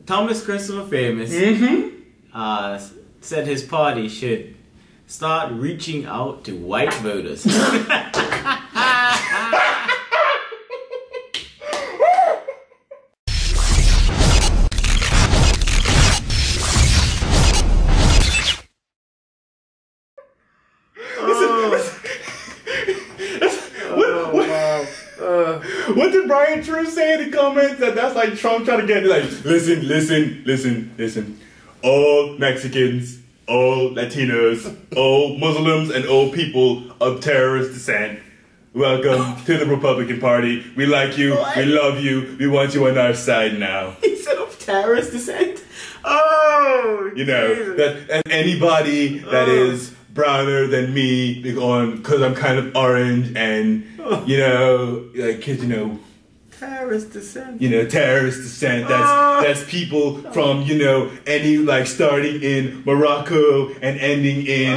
Thomas Christopher Famous said his party should start reaching out to white voters. What did Brian True say in the comments? That's like Trump trying to get like, listen. All Mexicans, all Latinos, all Muslims, and all people of terrorist descent. Welcome to the Republican Party. We like you. What? We love you. We want you on our side now. He said of terrorist descent? Oh, you know, that anybody that is browner than me because I'm kind of orange and, you know, like, kids, you know, terrorist descent. You know, terrorist descent. That's people from, you know, any, like, starting in Morocco and ending in,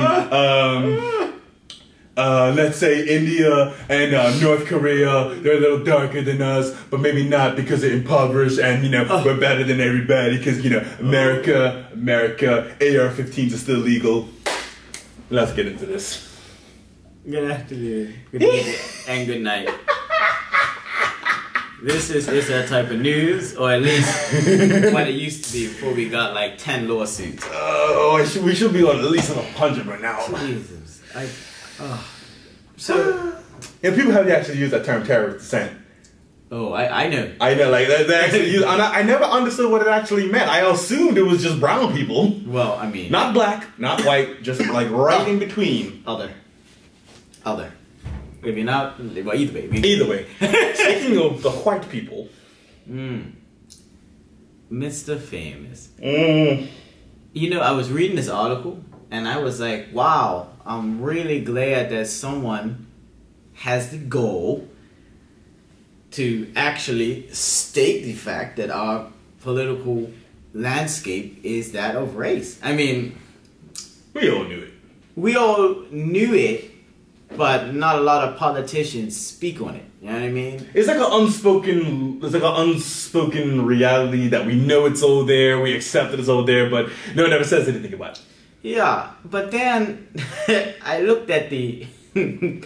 let's say India and North Korea. They're a little darker than us, but maybe not because they're impoverished and, you know, we're better than everybody because, you know, America, AR-15s are still legal. Let's get into this. Good afternoon, good evening, and good night. This is that type of news, or at least what it used to be before we got like 10 lawsuits. We should be on at least on 100 right now. Jesus. And people have actually used that term terrorist descent. Oh, I know. I know, like, they actually use, I never understood what it actually meant. I assumed it was just brown people. Well, I mean... Not black, not white, just like right in between. Other. Maybe not, well, either way. Either way. Speaking of the white people. Mr. Famous. You know, I was reading this article, and I was like, wow, I'm really glad that someone has the goal to actually state the fact that our political landscape is that of race. I mean... We all knew it. We all knew it, but not a lot of politicians speak on it. You know what I mean? It's like an unspoken reality that we know it's all there, we accept it it's all there, but no one ever says anything about it. Yeah, but then I looked at the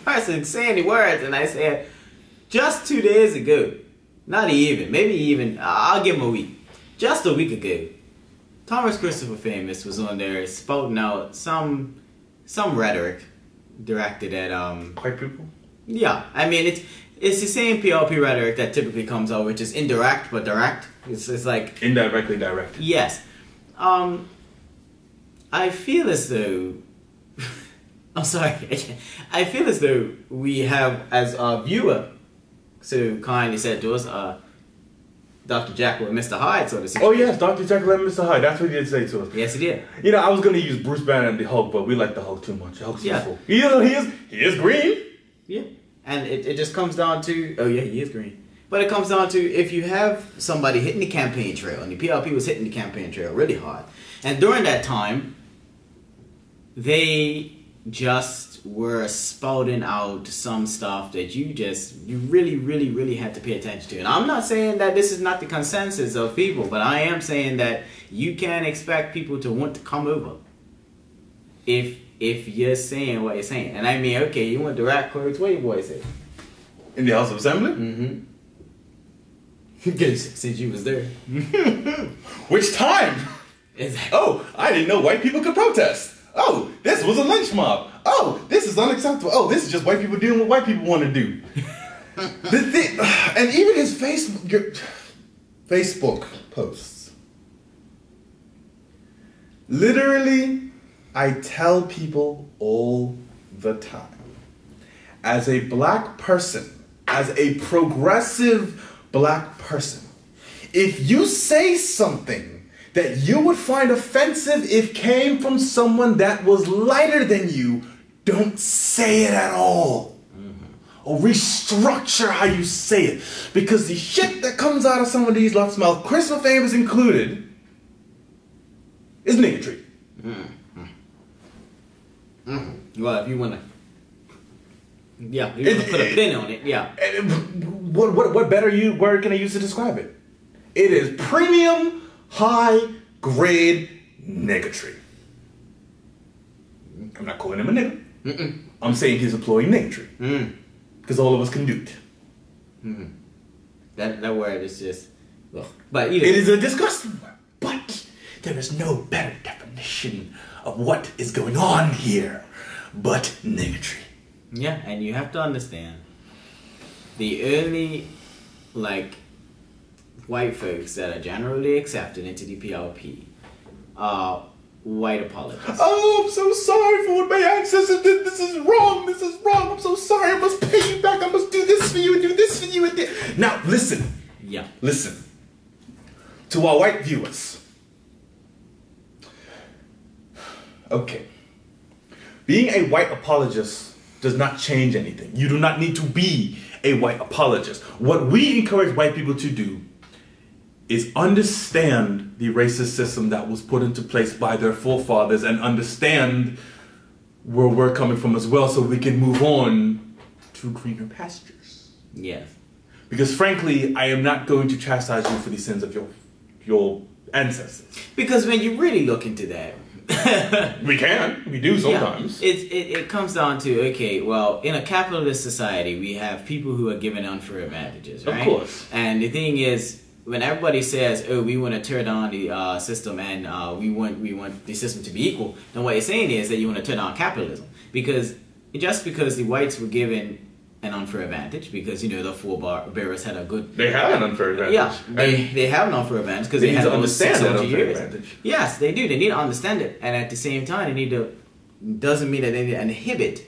person saying the words and I said, just 2 days ago, not even, maybe even, I'll give him a week. Just a week ago, Thomas Christopher Famous was on there spouting out some rhetoric directed at white people? Yeah, I mean it's the same PLP rhetoric that typically comes out, which is indirect but direct. It's like indirectly direct. Yes. I feel as though I'm sorry. I feel as though we have, as a viewer, so kindly said to us, Dr. Jekyll and Mr. Hyde, so to speak. Oh yes, Dr. Jekyll and Mr. Hyde. That's what he did say to us. Yes, he did. You know, I was gonna use Bruce Banner and the Hulk, but we like the Hulk too much. Hulk's useful. You know, he is green. Yeah, and it just comes down to, oh yeah, he is green. But it comes down to, if you have somebody hitting the campaign trail, and the PLP was hitting the campaign trail really hard, and during that time, they just were spouting out some stuff that you really had to pay attention to. And I'm not saying that this is not the consensus of people, but I am saying that you can't expect people to want to come over if you're saying what you're saying. And I mean, okay, you want the rat quotes, what your boy say? In the House of Assembly? Since you was there. Which time? Exactly. Oh, I didn't know white people could protest. Oh, this was a lynch mob. Oh, this is unacceptable. Oh, this is just white people doing what white people want to do. And even his Facebook posts. Literally, I tell people all the time, as a black person, as a progressive black person, if you say something that you would find offensive if came from someone that was lighter than you, don't say it at all. Or restructure how you say it. Because the shit that comes out of some of these lots mouth, Christopher Famous included, is niggatry. Well, if you want to, yeah, you want to put a pin on it, yeah. What better word can I use to describe it? It is premium, high-grade negatory. I'm not calling him a nigger. I'm saying he's employing negatory. Because all of us can do it. That word is just... Ugh. But it is a disgusting word. But there is no better definition of what is going on here but negatory. Yeah, and you have to understand, the early, white folks that are generally accepted into the PLP are white apologists. Oh, I'm so sorry for what my ancestors did. This is wrong. This is wrong. I'm so sorry. I must pay you back. I must do this for you and do this for you. And now, listen. Yeah. Listen. To our white viewers. Okay. Being a white apologist does not change anything. You do not need to be a white apologist. What we encourage white people to do is understand the racist system that was put into place by their forefathers and understand where we're coming from as well so we can move on to greener pastures. Yes. Because frankly, I am not going to chastise you for the sins of your ancestors. Because when you really look into that, we do sometimes. Yeah, it comes down to, okay, well, in a capitalist society, we have people who are given unfair advantages, right? Of course. And the thing is, when everybody says, oh, we want to tear down the system and we want the system to be equal, then what you're saying is that you want to tear down capitalism. Because just because the whites were given an unfair advantage, because, the forebearers had a good... They had an unfair advantage. Yeah, they have an unfair advantage because they had to understand that unfair years. Advantage. Yes, they do. They need to understand it. And at the same time, they need to... Doesn't mean that they need to inhibit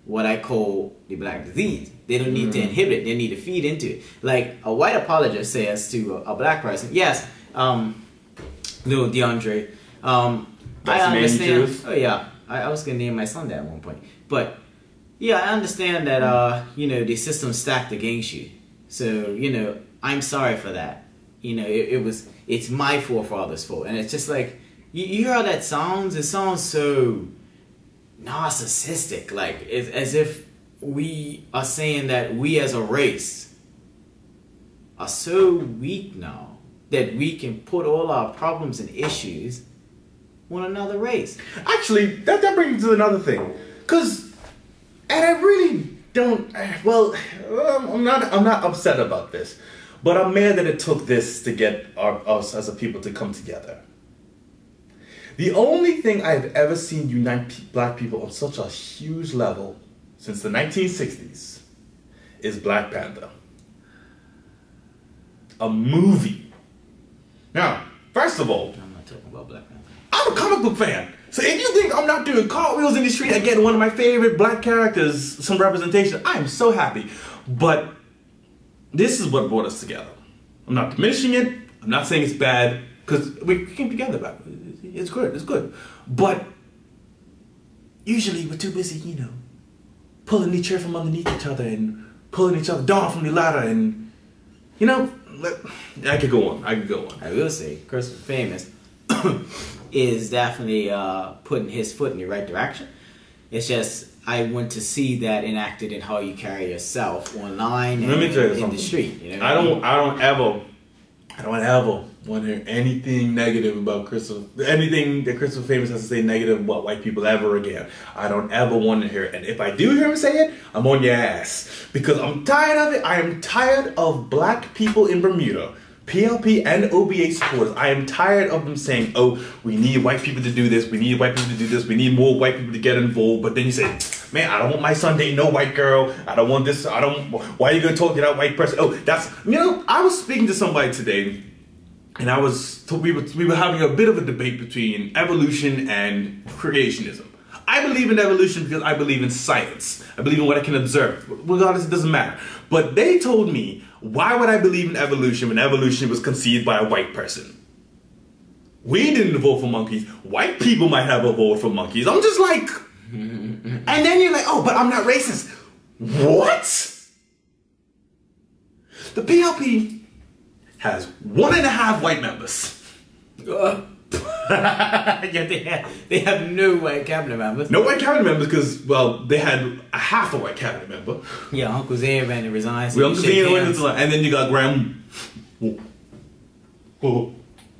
what I call the black disease. They don't need to inhibit it. They need to feed into it. Like a white apologist says to a black person, yes, little DeAndre, I understand. Oh yeah, I was gonna name my son that at one point. But yeah, I understand that the system stacked against you. So I'm sorry for that. It's my forefathers' fault, and it's just like you hear how that sounds. It sounds so narcissistic, like it's as if we are saying that we as a race are so weak now that we can put all our problems and issues on another race. Actually, that brings me to another thing, and I really don't. Well, I'm not upset about this, but I'm mad that it took this to get us as a people to come together. The only thing I've ever seen unite black people on such a huge level since the 1960s is Black Panther. A movie. Now, first of all, I'm not talking about Black Panther. I'm a comic book fan. So if you think I'm not doing cartwheels in the street and getting one of my favorite black characters some representation, I am so happy. But this is what brought us together. I'm not diminishing it. I'm not saying it's bad, because we came together back. It's good, it's good. But usually we're too busy, pulling each other from underneath each other and pulling each other down from the ladder, and I could go on. I will say, Christopher Famous is definitely putting his foot in the right direction. It's just I want to see that enacted in how you carry yourself online and in the street. I don't ever want to hear anything negative about anything that Christopher Famous has to say negative about white people ever again. I don't ever want to hear it. And if I do hear him say it, I'm on your ass. Because I'm tired of it. I am tired of black people in Bermuda, PLP and OBA supporters. I am tired of them saying, oh, we need white people to do this. We need white people to do this. We need more white people to get involved. But then you say, man, I don't want my son dating no white girl. I don't want this. Why are you going to talk to that white person? Oh, I was speaking to somebody today, and we were having a bit of a debate between evolution and creationism. I believe in evolution because I believe in science. I believe in what I can observe. Regardless, it doesn't matter. But they told me, why would I believe in evolution when evolution was conceived by a white person? We didn't vote for monkeys. White people might have a vote for monkeys. I'm just like... And then you're like, oh, but I'm not racist. What? The PLP has 1.5 white members. Yeah, they have no white cabinet members. No white cabinet members because, well, they had a half a white cabinet member. Yeah, Uncle Zay ran to resign. So Uncle Zay went to resign. And then you got Graham.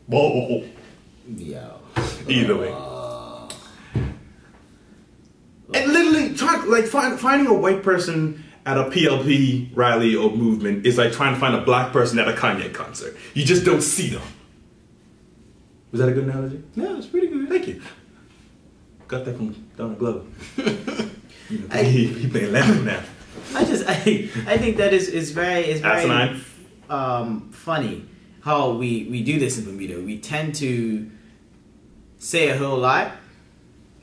Whoa. Yo. Either way. And literally, finding a white person at a PLP rally or movement is like trying to find a black person at a Kanye concert. You just don't see them. Was that a good analogy? Yeah, it's pretty good. Thank you. Got that from Donald Glover. He been laughing now. I think that is very funny how we do this in Bermuda. We tend to say a whole lot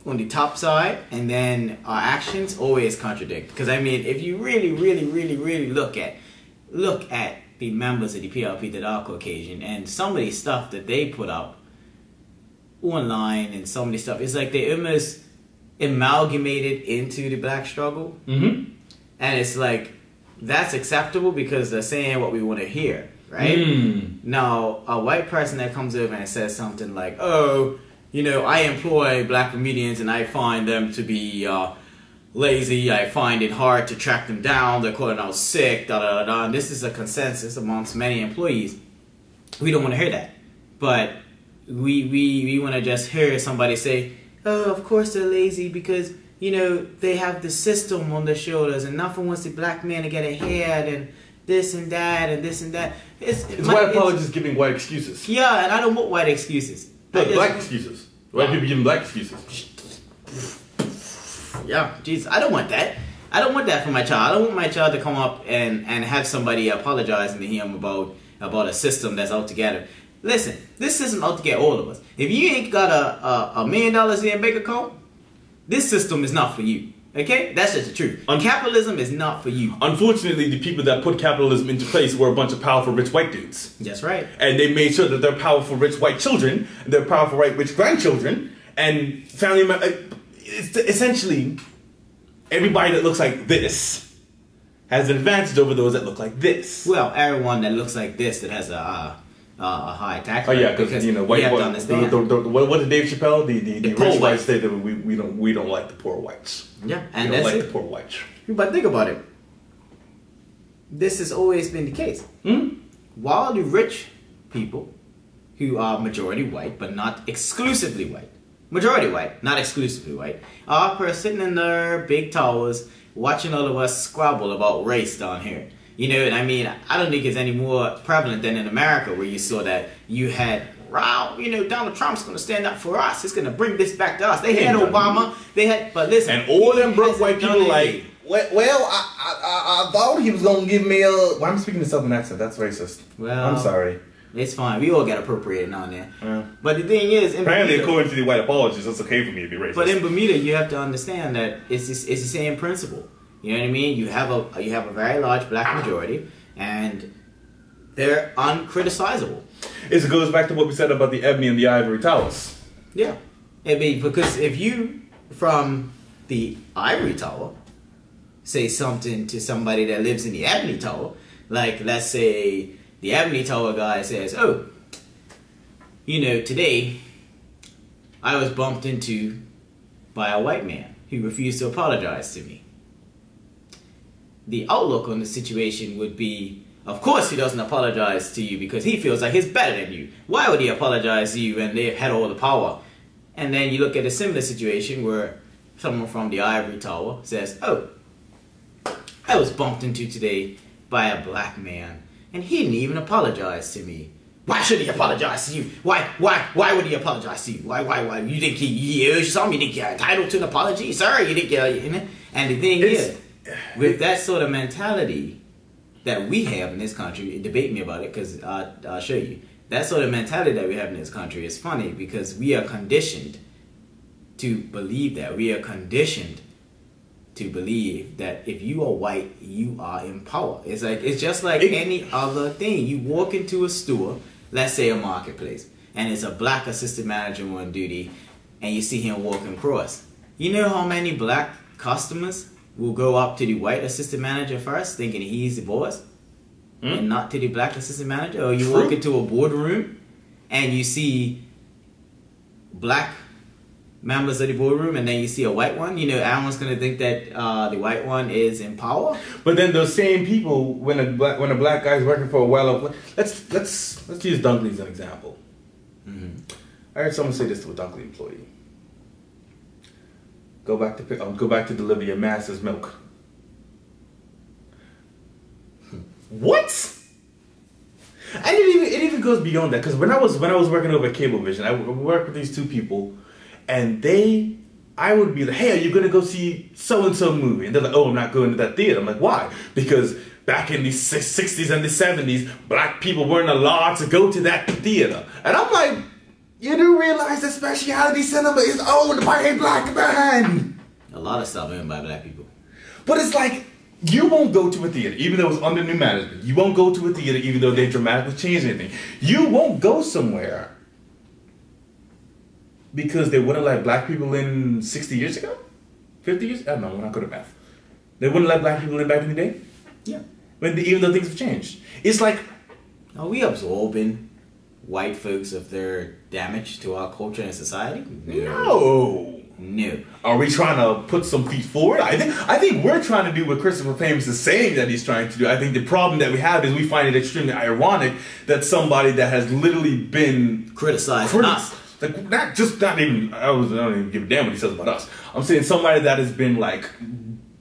on the top side, and then our actions always contradict. Because I mean, if you really look at the members of the PLP that are Caucasian and some of the stuff that they put up online and some of the stuff, it's like they almost amalgamated into the black struggle. Mm-hmm. And it's like, that's acceptable because they're saying what we want to hear, right? Now, a white person that comes over and says something like, oh, you know, I employ black comedians and I find them to be lazy. I find it hard to track them down. They're calling out sick, da-da-da-da. And this is a consensus amongst many employees. We don't want to hear that. But we want to just hear somebody say, oh, of course they're lazy because, you know, they have the system on their shoulders and nothing wants the black man to get ahead and this and that and this and that. It's white apologists giving white excuses. Yeah, and I don't want white excuses. Black excuses. White people giving black excuses. Yeah, Jesus, I don't want that. I don't want that for my child. I don't want my child to come up and have somebody apologizing to him about a system that's out to get him. Listen, this system out to get all of us. If you ain't got $1 million in your bank account, this system is not for you. Okay? That's just the truth. Capitalism is not for you. Unfortunately, the people that put capitalism into place were a bunch of powerful, rich white dudes. That's right. And they made sure that they're powerful, rich white children, and they're powerful, rich grandchildren, and family members. Essentially, everybody that looks like this has an advantage over those that look like this. Well, everyone that looks like this that has a high tax rate. Oh yeah, because you know, white. What did Dave Chappelle? The rich whites say that we don't like the poor whites. Yeah, and we don't like the poor whites. But think about it. This has always been the case. While the rich people, who are majority white but not exclusively white, majority white, not exclusively white, are sitting in their big towers watching all of us squabble about race down here. You know, and I mean, I don't think it's any more prevalent than in America where you saw that you had, wow, you know, Donald Trump's going to stand up for us. It's going to bring this back to us. They had Obama. They had, but listen. And all them broke white people like, well, I thought he was going to give me a... Why am I speaking in a Southern accent? That's racist. Well, I'm sorry. It's fine. We all get appropriated on there. But the thing is, in apparently, Bermuda, according to the white apologists, it's okay for me to be racist. But in Bermuda, you have to understand that it's the same principle. You know what I mean? You have a very large black majority, and they're uncriticizable. It goes back to what we said about the ebony and the ivory towers. Yeah, I mean, because if you from the ivory tower say something to somebody that lives in the ebony tower, like let's say the ebony tower guy says, "Oh, you know, today I was bumped into by a white man who refused to apologize to me." The outlook on the situation would be, of course he doesn't apologize to you because he feels like he's better than you. Why would he apologize to you when they've had all the power? And then you look at a similar situation where someone from the ivory tower says, oh, I was bumped into today by a black man and he didn't even apologize to me. Why should he apologize to you? Why would he apologize to you? Why? You think he owes you something? You think you're entitled to an apology? Sorry, you think you're, you know? And the thing is, with that sort of mentality that we have in this country, debate me about it because I'll show you. That sort of mentality that we have in this country is funny because we are conditioned to believe that. We are conditioned to believe that if you are white, you are in power. It's just like any other thing. You walk into a store, let's say a marketplace, and it's a black assistant manager on duty, and you see him walking across. You know how many black customers will go up to the white assistant manager first, thinking he's the boss, and not to the black assistant manager? Or you walk into a boardroom, and you see black members of the boardroom, and then you see a white one. You know, everyone's gonna think that the white one is in power. But then those same people, when a black guy's working for a while, let's use Dunkley as an example. Mm-hmm. I heard someone say this to a Dunkley employee. Go back to deliver your master's milk. What? And it even goes beyond that, because when I was working over at Cablevision, I worked with these two people, and I would be like, hey, are you gonna go see so and so movie? And they're like, oh, I'm not going to that theater. I'm like, why? Because back in the 60s and the 70s, black people weren't allowed to go to that theater. And I'm like, you do realize that specialty cinema is owned by a black man? A lot of stuff owned by black people. But it's like, you won't go to a theater, even though it's under new management. You won't go to a theater, even though they dramatically changed anything. You won't go somewhere because they wouldn't let black people in 60 years ago? 50 years? I don't know, we're not good at math. They wouldn't let black people in back in the day? Yeah. Even though things have changed. It's like... Are we absorbing white folks of their damage to our culture and society? No. Are we trying to put some feet forward? I think we're trying to do what Christopher Famous is saying that he's trying to do. I think the problem that we have is we find it extremely ironic that somebody that has literally been criticized us. Like, I don't even give a damn what he says about us. I'm saying somebody that has been like,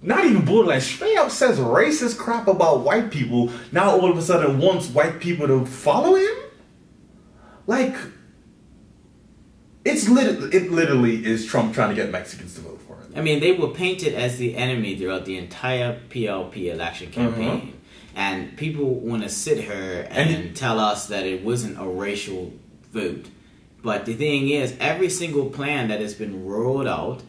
not even borderline, straight up says racist crap about white people, now all of a sudden wants white people to follow him? Like, it literally is Trump trying to get Mexicans to vote for him. I mean, they were painted as the enemy throughout the entire PLP election campaign. Mm-hmm. And people want to sit here and tell us that it wasn't a racial vote. But the thing is, every single plan that has been rolled out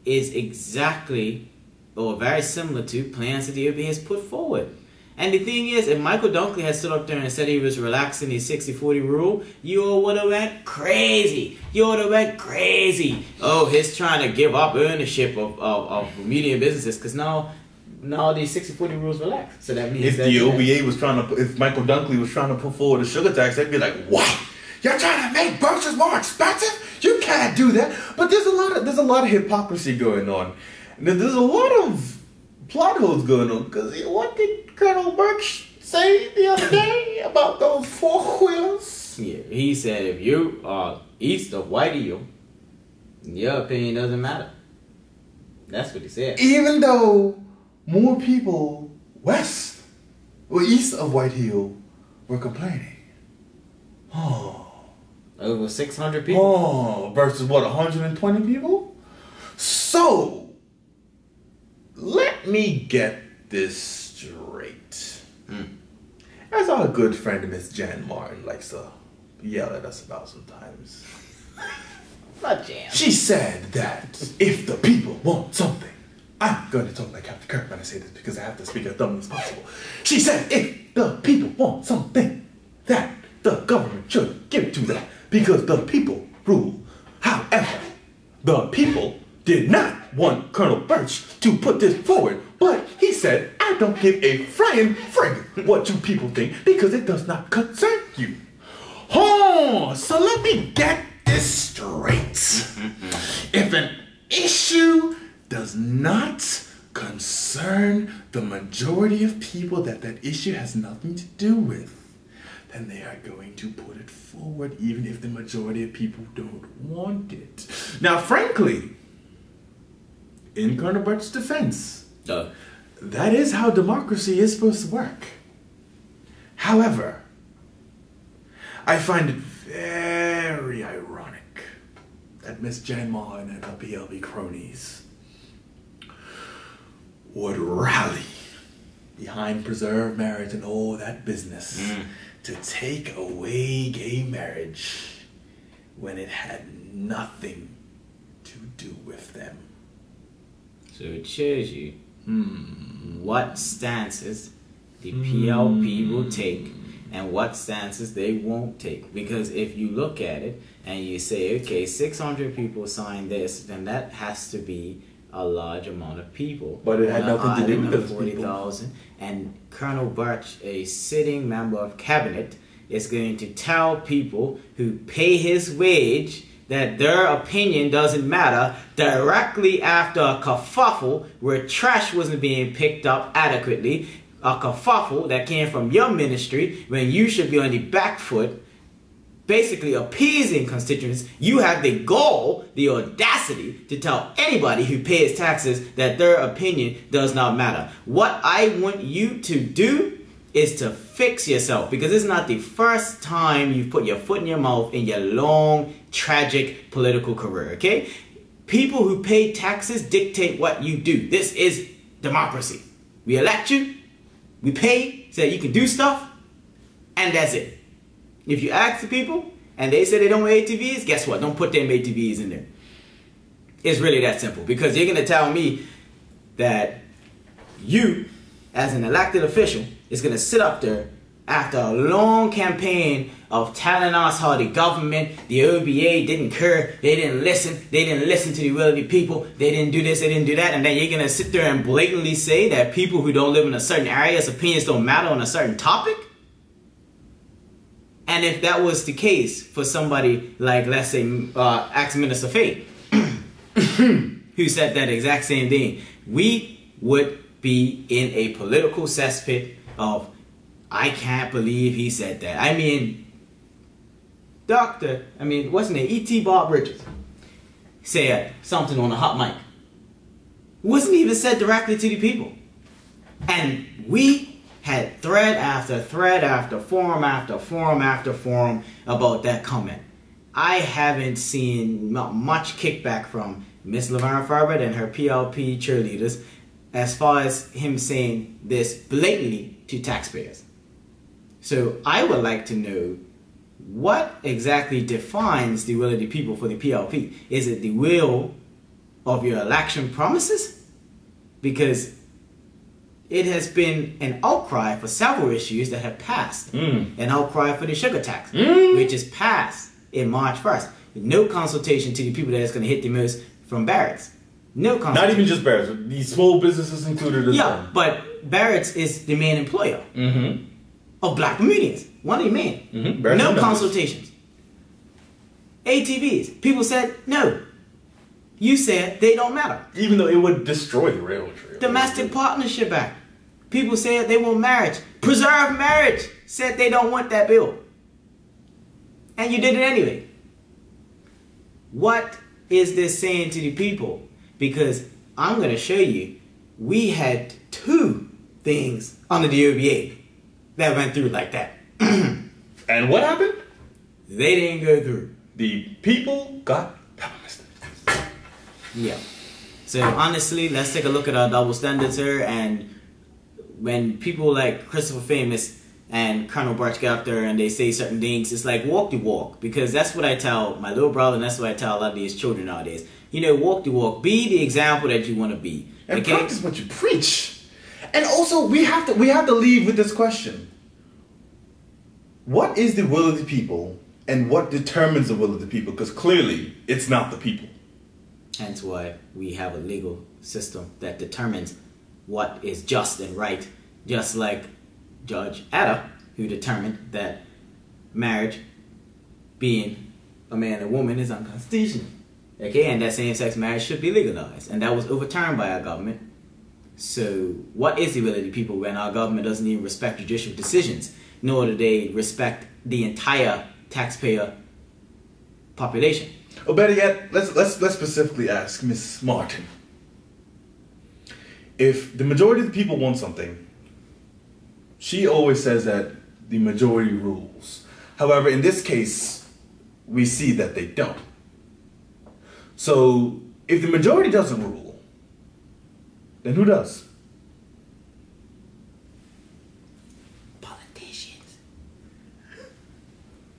is exactly or very similar to plans that the OB has put forward. And the thing is, if Michael Dunkley had stood up there and said he was relaxing the 60-40 rule, you all would have went crazy. Oh, he's trying to give up ownership of medium businesses because now the 60-40 rules relaxed. So that means if the OBA was trying to, if Michael Dunkley was trying to put forward a sugar tax, they'd be like, what? You're trying to make Burch's more expensive? You can't do that. But there's a lot of hypocrisy going on. There's a lot of plot holes going on. Because what did Colonel Burch say the other day about those four-wheelers? Yeah, he said if you are east of White Hill, your opinion doesn't matter. That's what he said. Even though more people west or east of White Hill were complaining. Oh. Over 600 people? Oh, versus what, 120 people? So, let me get this straight. As our good friend Miss Jan Martin likes to yell at us about sometimes. Not Jan. She said that if the people want something, I'm going to talk like Captain Kirk when I say this because I have to speak as dumbly as possible. She said if the people want something, that the government should give it to them because the people rule. However, the people did not want Colonel Burch to put this forward, but he said, I don't give a flying frig what you people think because it does not concern you. Oh, so let me get this straight. If an issue does not concern the majority of people that issue has nothing to do with, then they are going to put it forward even if the majority of people don't want it. Now, frankly, in Colonel Burch's defense, that is how democracy is supposed to work. However, I find it very ironic that Miss Jan Martin and her PLB cronies would rally behind preserved marriage and all that business to take away gay marriage when it had nothing to do with them. So it shows you what stances the PLP will take and what stances they won't take. Because if you look at it and you say, okay, 600 people signed this, then that has to be a large amount of people. But it had nothing to do with those 40,000. And Colonel Burch, a sitting member of cabinet, is going to tell people who pay his wage that their opinion doesn't matter directly after a kerfuffle where trash wasn't being picked up adequately, a kerfuffle that came from your ministry when you should be on the back foot basically appeasing constituents, you have the gall, the audacity to tell anybody who pays taxes that their opinion does not matter. What I want you to do is to fix yourself, because it's not the first time you've put your foot in your mouth in your long, tragic political career, okay? People who pay taxes dictate what you do. This is democracy. We elect you, we pay so that you can do stuff, and that's it. If you ask the people and they say they don't want ATVs, guess what? Don't put them ATVs in there. It's really that simple, because you're going to tell me that you, as an elected official, is going to sit up there after a long campaign of telling us how the government, the OBA didn't care, they didn't listen to the will of the people, they didn't do this, they didn't do that, and then you're going to sit there and blatantly say that people who don't live in a certain area's opinions don't matter on a certain topic? And if that was the case for somebody like, let's say, ex-Minister Hyde, who said that exact same thing, we would be in a political cesspit of, I can't believe he said that. I mean, wasn't it E.T. Bob Richards said something on a hot mic. It wasn't even said directly to the people. And we had thread after thread after forum after forum after forum about that comment. I haven't seen much kickback from Miss Laverne Farbert and her PLP cheerleaders as far as him saying this blatantly to taxpayers. So I would like to know, what exactly defines the will of the people for the PLP? Is it the will of your election promises? Because it has been an outcry for several issues that have passed. An outcry for the sugar tax, which is passed in March 1st. No consultation to the people that is going to hit the most from Barrett's. No consultation. Not even just Barrett's. The small businesses included as well. Yeah, but Barrett's is the main employer of black comedians. One of the main. No consultations. ATVs. People said no. You said they don't matter. Even though it would destroy the railroad trail. Domestic Partnership Act. People said they want marriage. Preserve marriage. Said they don't want that bill. And you did it anyway. What is this saying to the people? Because I'm going to show you, we had 2 things under the OBA that went through like that. And what happened? They didn't go through. The people got pessimistic. Yeah. So honestly, let's take a look at our double standards here. And when people like Christopher Famous and Colonel Burch get up there and they say certain things, it's like walk the walk. Because that's what I tell my little brother, and that's what I tell a lot of these children nowadays. You know, walk the walk. Be the example that you want to be. And practice what you preach. And also, we have to leave with this question. What is the will of the people, and what determines the will of the people? Because clearly, it's not the people. Hence why we have a legal system that determines what is just and right. Just like Judge Ada, who determined that marriage being a man and woman is unconstitutional. Okay, and that same-sex marriage should be legalized. And that was overturned by our government. So what is the will of the people when our government doesn't even respect judicial decisions, nor do they respect the entire taxpayer population? Or better yet, let's specifically ask Miss Martin. If the majority of the people want something, she always says that the majority rules. However, in this case, we see that they don't. So, if the majority doesn't rule, then who does? Politicians.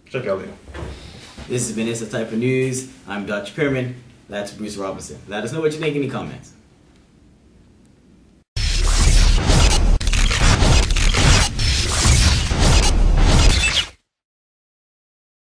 Check out later. This has been It's a Type of News. I'm Dutch Pierman. That's Bruce Robinson. Let us know what you think in the comments.